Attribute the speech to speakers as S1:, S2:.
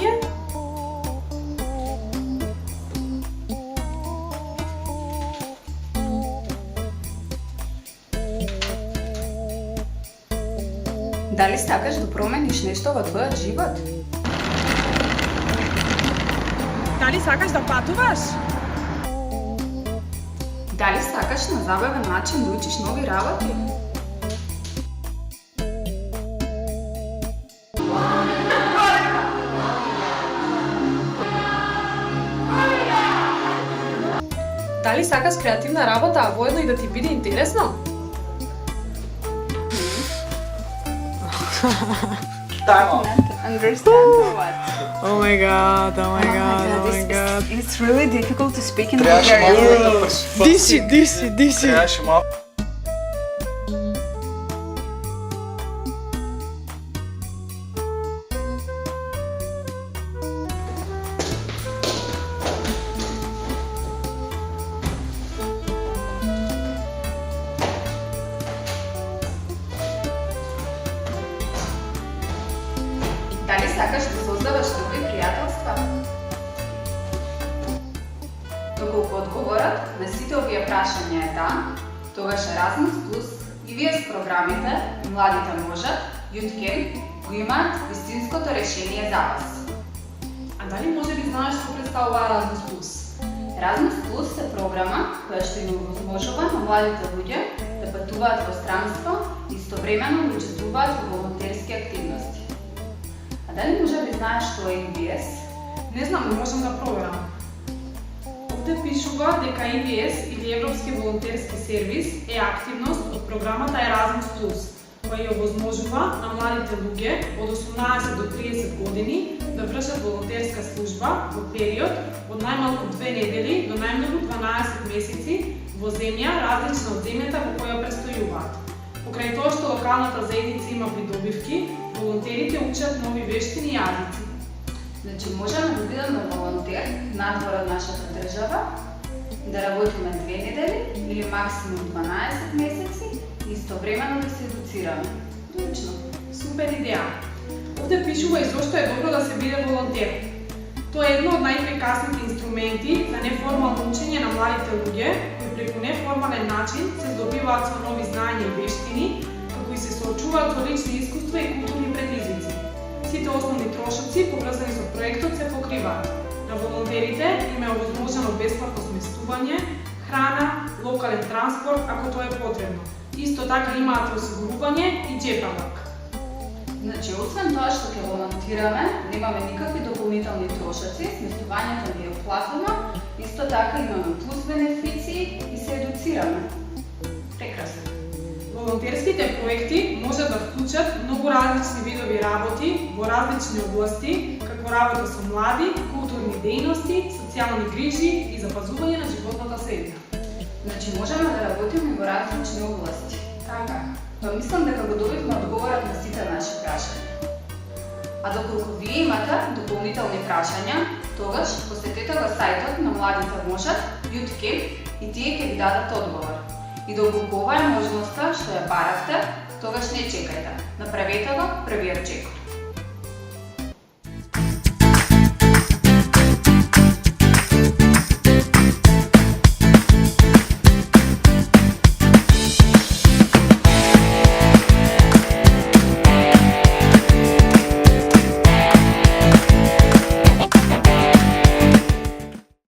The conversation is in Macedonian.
S1: луѓе?
S2: Дали сакаш да промениш нешто во твојот живот?
S1: Дали сакаш да патуваш?
S2: Дали сакаш на забавен начин да учиш нови работи?
S1: Дали сакаш креативна работа, а воедно и да ти биде интересно?
S2: Understand or what?
S1: Oh my god, oh my god, oh my god.
S2: It's really difficult to speak in
S3: Трябваше
S2: Bulgarian.
S3: малко да пресвърси.
S1: Диси.
S3: Трябваше малко.
S2: Дали сакаш да создаваш нови пријателства? Доколку одговорот на сите овие прашања е да, тогаш Erasmus Plus и вие с програмите Младите можат, Youth Can го имаат вистинското решение за вас.
S1: А дали може би знаеш што представува Erasmus Plus?
S2: Erasmus Plus е програма која што им овозможува на младите луѓе да патуваат во странство и истовремено да учествуваат во волонтерски активности. А дали може би знаеш што е EBS?
S1: Не знам, но можам да проверам. Овде пишува дека EBS или Европски волонтерски сервис е активност од програмата Erasmus Plus, која ја овозможува на младите луѓе од 18 до 30 години да вршат волонтерска служба во период од најмалку 2 недели до најмногу 12 месеци во земја различна од земјата во која престојуваат. Покрај тоа што локалната заедница има придобивки, волонтерите учат нови вештини и јазици.
S2: Значи можеме да бидеме волонтер надвор од нашата држава, да работиме 2 недели или максимум 12 месеци и истовремено да се едуцираме. Одлично.
S1: Супер идеја! Овде пишува и зошто е добро да се биде волонтер. Тоа е едно од најпрекасните инструменти за неформално учење на младите луѓе, кои преку неформален начин се здобиваат со нови знаења и вештини, како и се соочуваат со лични искуства и културни предизвици. Сите основни трошоци поврзани со проектот се покриваат. На волонтерите им е овозможено бесплатно сместување, храна, локален транспорт ако тоа е потребно. Исто така имаат осигурување и џепавак.
S2: Значи, освен тоа што ќе волонтираме, немаме никакви дополнителни трошоци, сместувањето ни е платено, исто така имаме плюс бенефиции и се едуцираме. Прекрасно.
S1: Волонтерските проекти може да вклучат многу различни видови работи во различни области, како работа со млади, културни дејности, социјални грижи и запазување на животната средина.
S2: Значи, можеме да работиме во различни области.
S1: Така.
S2: Па мислам дека го добивме одговорот на сите наши прашања. А доколку вие имате дополнителни прашања, тогаш посетете го сајтот на Младите можат, Youth Can и тие ќе ви дадат одговор. И доколку ова е можноста што ја баравте, тогаш не чекајте. Направете го првиот чек.